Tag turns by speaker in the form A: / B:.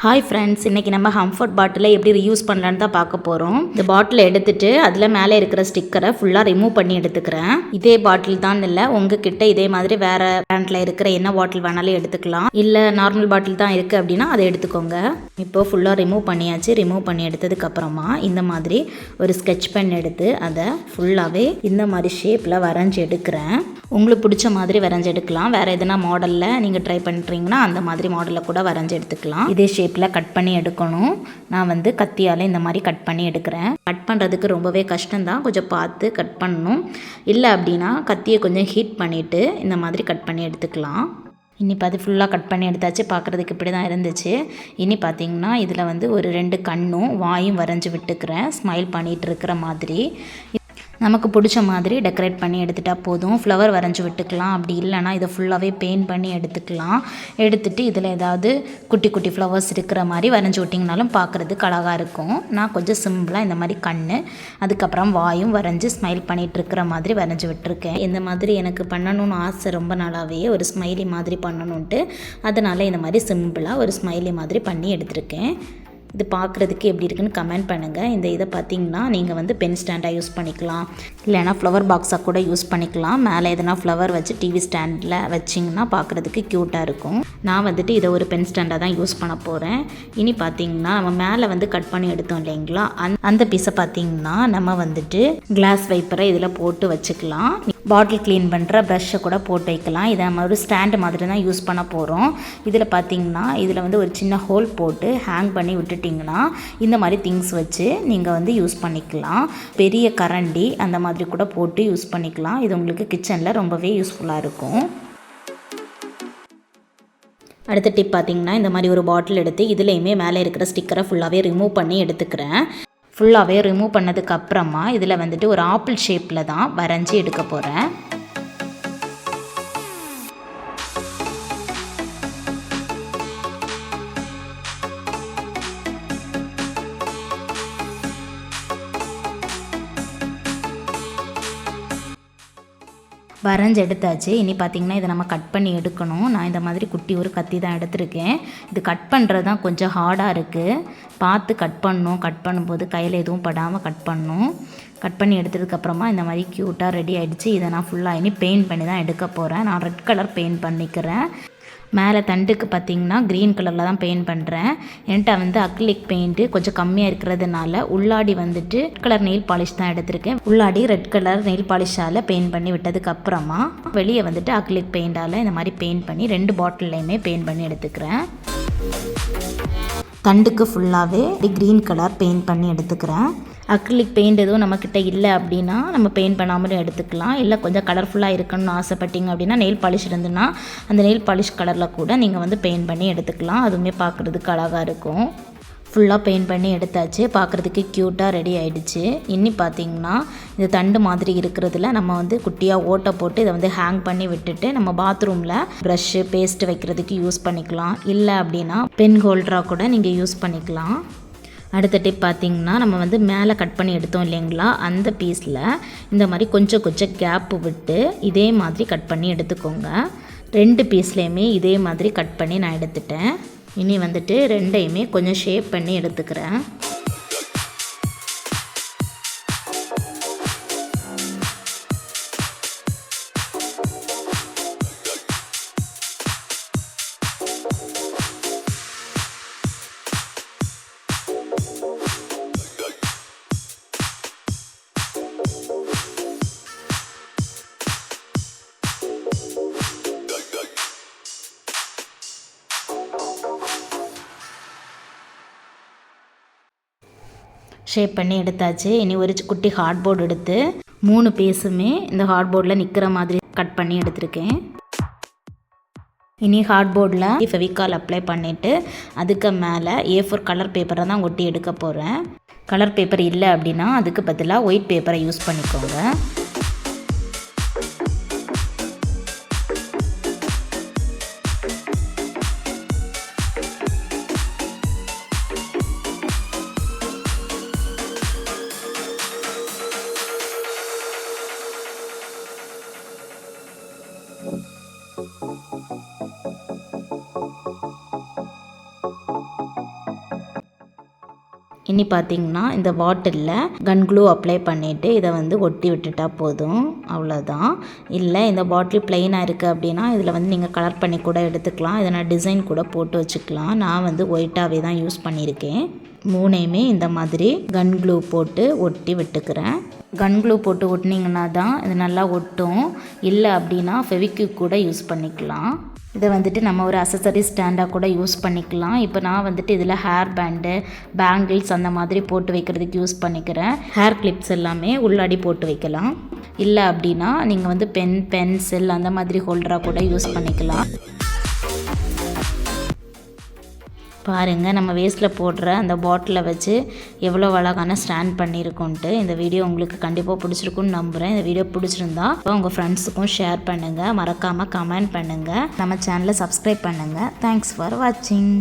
A: Hi friends, இன்றைக்கி நம்ம comfort பாட்டிலை எப்படி ரீயூஸ் பண்ணலான்னு தான் பார்க்க போகிறோம். இந்த பாட்டிலை எடுத்துகிட்டு அதில் மேலே இருக்கிற ஸ்டிக்கரை ஃபுல்லாக ரிமூவ் பண்ணி எடுத்துக்கிறேன். இதே பாட்டில் தான் இல்லை, உங்ககிட்ட இதே மாதிரி வேறு பிராண்டில் இருக்கிற என்ன பாட்டில் வேணாலும் எடுத்துக்கலாம். இல்லை நார்மல் பாட்டில் தான் இருக்குது அப்படின்னா அதை எடுத்துக்கோங்க. இப்போ ஃபுல்லாக ரிமூவ் பண்ணியாச்சு. ரிமூவ் பண்ணி எடுத்ததுக்கப்புறமா இந்த மாதிரி ஒரு ஸ்கெட்ச் பென் எடுத்து அதை ஃபுல்லாகவே இந்த மாதிரி ஷேப்பில் வரைஞ்சி எடுக்கிறேன். உங்களுக்கு பிடிச்ச மாதிரி வரைஞ்சி எடுக்கலாம். வேறு எதனா மாடலில் நீங்கள் ட்ரை பண்ணுறீங்கன்னா அந்த மாதிரி மாடலில் கூட வரைஞ்சி எடுத்துக்கலாம். இதே ஷேப்பில் கட் பண்ணி எடுக்கணும். நான் கத்தியால் இந்த மாதிரி கட் பண்ணி எடுக்கிறேன். கட் பண்ணுறதுக்கு ரொம்பவே கஷ்டம்தான், கொஞ்சம் பார்த்து கட் பண்ணணும். இல்லை அப்படின்னா கத்தியை கொஞ்சம் ஹீட் பண்ணிவிட்டு இந்த மாதிரி கட் பண்ணி எடுத்துக்கலாம். இனி பார்த்து ஃபுல்லாக கட் பண்ணி எடுத்தாச்சு. பார்க்குறதுக்கு இப்படி தான் இருந்துச்சு. இனி பார்த்திங்கன்னா இதில் ஒரு 2 கண்ணும் வாயும் வரைஞ்சி விட்டுக்கிறேன், ஸ்மைல் பண்ணிகிட்டு இருக்கிற மாதிரி. நமக்கு பிடிச்ச மாதிரி டெக்கரேட் பண்ணி எடுத்துகிட்டா போதும். ஃப்ளவர் வரைஞ்சி விட்டுக்கலாம். அப்படி இல்லைனா இதை ஃபுல்லாகவே பெயிண்ட் பண்ணி எடுத்துக்கலாம். எடுத்துகிட்டு இதில் ஏதாவது குட்டி குட்டி ஃப்ளவர்ஸ் இருக்கிற மாதிரி வரைஞ்சி விட்டிங்கனாலும் பார்க்குறதுக்கு அழகாக இருக்கும். நான் கொஞ்சம் சிம்பிளாக இந்த மாதிரி கண், அதுக்கப்புறம் வாயும் வரைஞ்சி ஸ்மைல் பண்ணிகிட்டு இருக்கிற மாதிரி வரைஞ்சி விட்டுருக்கேன். இந்த மாதிரி எனக்கு பண்ணணும்னு ஆசை ரொம்ப நாளாகவே, ஒரு ஸ்மைலி மாதிரி பண்ணணுன்ட்டு. அதனால் இந்த மாதிரி சிம்பிளாக ஒரு ஸ்மைலி மாதிரி பண்ணி எடுத்திருக்கேன். இது பார்க்குறதுக்கு எப்படி இருக்குன்னு கமெண்ட் பண்ணுங்கள். இந்த இதை பார்த்திங்கன்னா நீங்கள் பென் ஸ்டாண்டாக யூஸ் பண்ணிக்கலாம், இல்லைனா ஃப்ளவர் பாக்ஸாக கூட யூஸ் பண்ணிக்கலாம். மேலே எதனா ஃப்ளவர் வச்சு டிவி ஸ்டாண்டில் வச்சிங்கன்னா பார்க்குறதுக்கு க்யூட்டாக இருக்கும். நான் இதை ஒரு பென் ஸ்டாண்டாக தான் யூஸ் பண்ண போகிறேன். இனி பார்த்திங்கன்னா நம்ம மேலே கட் பண்ணி எடுத்தோம் இல்லைங்களா, அந்த பீஸை பார்த்திங்கன்னா நம்ம கிளாஸ் வைப்பரை இதில் போட்டு வச்சுக்கலாம். பாட்டில் க்ளீன் பண்ணுற ப்ரஷ்ஷை கூட போட்டு வைக்கலாம். இதை நம்ம ஒரு ஸ்டாண்டு மாதிரி தான் யூஸ் பண்ண போகிறோம். இதில் பார்த்திங்கன்னா இதில் ஒரு சின்ன ஹோல் போட்டு ஹேங் பண்ணி விட்டுட்டிங்கன்னா இந்த மாதிரி திங்ஸ் வச்சு நீங்கள் யூஸ் பண்ணிக்கலாம். பெரிய கரண்டி அந்த மாதிரி கூட போட்டு யூஸ் பண்ணிக்கலாம். இது உங்களுக்கு கிச்சனில் ரொம்பவே யூஸ்ஃபுல்லாக இருக்கும். அடுத்த டிப் பார்த்திங்கன்னா இந்த மாதிரி ஒரு பாட்டில் எடுத்து இதுலேயுமே மேலே இருக்கிற ஸ்டிக்கரை ஃபுல்லாகவே ரிமூவ் பண்ணி எடுத்துக்கிறேன். ஃபுல்லாகவே ரிமூவ் பண்ணதுக்கப்புறமா இதில் ஒரு ஆப்பிள் ஷேப்பில் தான் வரைஞ்சி எடுக்க போகிறேன். வரைஞ்சி எடுத்தாச்சு. இனி பார்த்திங்கன்னா இதை நம்ம கட் பண்ணி எடுக்கணும். நான் இந்த மாதிரி குட்டி ஒரு கத்தி தான் எடுத்திருக்கேன். இது கட் பண்ணுறது தான் கொஞ்சம் ஹார்டாக இருக்குது. பார்த்து கட் பண்ணணும். கட் பண்ணும்போது கையில் எதுவும் படாமல் கட் பண்ணணும். கட் பண்ணி எடுத்ததுக்கப்புறமா இந்த மாதிரி க்யூட்டாக ரெடி ஆகிடுச்சு. இதை நான் ஃபுல்லாக இனி பெயிண்ட் பண்ணி தான் எடுக்க போகிறேன். நான் ரெட் கலர் பெயிண்ட் பண்ணிக்கிறேன். மேலே தண்டுக்கு பார்த்திங்கன்னா க்ரீன் கலரில் தான் பெயிண்ட் பண்ணுறேன். என்கிட்ட அக்ரிலிக் பெயிண்ட்டு கொஞ்சம் கம்மியாக இருக்கிறதுனால உள்ளாடி ரெட் கலர் நெயில் பாலிஷ் தான் எடுத்திருக்கேன். உள்ளாடி ரெட் கலர் நெயில் பாலிஷால் பெயிண்ட் பண்ணி விட்டதுக்கப்புறமா வெளியே அக்ரிலிக் பெயிண்டால் இந்த மாதிரி பெயிண்ட் பண்ணி 2 பாட்டில்லையுமே பெயிண்ட் பண்ணி எடுத்துக்கிறேன். தண்டுக்கு ஃபுல்லாகவே க்ரீன் கலர் பெயிண்ட் பண்ணி எடுத்துக்கிறேன். அக்ரிலிக் பெயிண்ட் எதுவும் நம்மக்கிட்ட இல்லை அப்படின்னா நம்ம பெயிண்ட் பண்ணாமலும் எடுத்துக்கலாம். இல்லை கொஞ்சம் கலர்ஃபுல்லாக இருக்கணும்னு ஆசைப்பட்டீங்க அப்படின்னா நெயில் பாலிஷ் இருந்துன்னா அந்த நெயில் பாலிஷ் கலரில் கூட நீங்கள் பெயிண்ட் பண்ணி எடுத்துக்கலாம். அதுவுமே பார்க்குறதுக்கு அழகாக இருக்கும். ஃபுல்லாக பெயிண்ட் பண்ணி எடுத்தாச்சு. பார்க்குறதுக்கு க்யூட்டாக ரெடி ஆகிடுச்சு. இன்னி பார்த்திங்கன்னா இந்த தண்டு மாதிரி இருக்கிறதுல நம்ம குட்டியாக ஓட்டை போட்டு இதை ஹேங் பண்ணி விட்டுட்டு நம்ம பாத்ரூமில் ப்ரஷ்ஷு பேஸ்ட்டு வைக்கிறதுக்கு யூஸ் பண்ணிக்கலாம். இல்லை அப்படின்னா பென் ஹோல்டராக கூட நீங்கள் யூஸ் பண்ணிக்கலாம். அடுத்த டிப் பார்த்திங்கன்னா நம்ம மேலே கட் பண்ணி எடுத்தோம் இல்லைங்களா, அந்த பீஸில் இந்த மாதிரி கொஞ்சம் கொஞ்சம் கேப்பு விட்டு இதே மாதிரி கட் பண்ணி எடுத்துக்கோங்க. 2 பீஸ்லேயுமே இதே மாதிரி கட் பண்ணி நான் எடுத்துட்டேன். இனி 2யுமே கொஞ்சம் ஷேப் பண்ணி எடுத்துக்கிறேன். ஷேப் பண்ணி எடுத்தாச்சு. இனி ஒரு குட்டி ஹார்ட்போர்டு எடுத்து 3 பீஸுமே இந்த ஹார்ட்போர்டில் நிற்கிற மாதிரி கட் பண்ணி எடுத்திருக்கேன். இனி ஹார்ட்போர்டில் ஃபெவிகால் அப்ளை பண்ணிவிட்டு அதுக்கு மேலே A4 கலர் பேப்பரை தான் ஒட்டி எடுக்க போகிறேன். கலர் பேப்பர் இல்லை அப்படின்னா அதுக்கு பதிலாக ஒயிட் பேப்பரை யூஸ் பண்ணிக்கோங்க. இனி பார்த்தீங்கன்னா இந்த பாட்டிலில் கன் க்ளூ அப்ளை பண்ணிவிட்டு இதை வந்து ஒட்டி விட்டுட்டா போதும், அவ்வளோதான். இல்லை இந்த பாட்டில் பிளெயினாக இருக்குது அப்படின்னா இதில் வந்து நீங்கள் கலர் பண்ணி கூட எடுத்துக்கலாம். இதை நான் டிசைன் கூட போட்டு வச்சுக்கலாம். நான் வந்து ஒயிட்டாகவே தான் யூஸ் பண்ணியிருக்கேன். மூணையுமே இந்த மாதிரி கன் க்ளூ போட்டு ஒட்டி விட்டுக்கிறேன். கன் க்ளூ போட்டு ஒட்டினீங்கன்னா தான் இது நல்லா ஒட்டும். இல்லை அப்படின்னா ஃபெவிக்விக் கூட யூஸ் பண்ணிக்கலாம். இதை வந்துட்டு நம்ம ஒரு அசசரி ஸ்டாண்டாக கூட யூஸ் பண்ணிக்கலாம். இப்போ நான் வந்துட்டு இதில் ஹேர் பேண்டு, பேங்கிள்ஸ் அந்த மாதிரி போட்டு வைக்கிறதுக்கு யூஸ் பண்ணிக்கிறேன். ஹேர் கிளிப்ஸ் எல்லாமே உள்ளாடி போட்டு வைக்கலாம். இல்லை அப்படின்னா நீங்கள் வந்து பென்சில் அந்த மாதிரி ஹோல்டராக கூட யூஸ் பண்ணிக்கலாம். பாருங்கள், நம்ம வேஸ்ட்டில் போடுற அந்த பாட்டிலை வச்சு எவ்வளோ அழகான ஸ்டாண்ட் பண்ணியிருக்கோன்ட்டு. இந்த வீடியோ உங்களுக்கு கண்டிப்பாக பிடிச்சிருக்குன்னு நம்புகிறேன். இந்த வீடியோ பிடிச்சிருந்தா உங்கள் ஃப்ரெண்ட்ஸுக்கும் ஷேர் பண்ணுங்கள். மறக்காமல் கமெண்ட் பண்ணுங்கள். நம்ம சேனலை சப்ஸ்கிரைப் பண்ணுங்கள். தேங்க்ஸ் ஃபார் வாட்சிங்.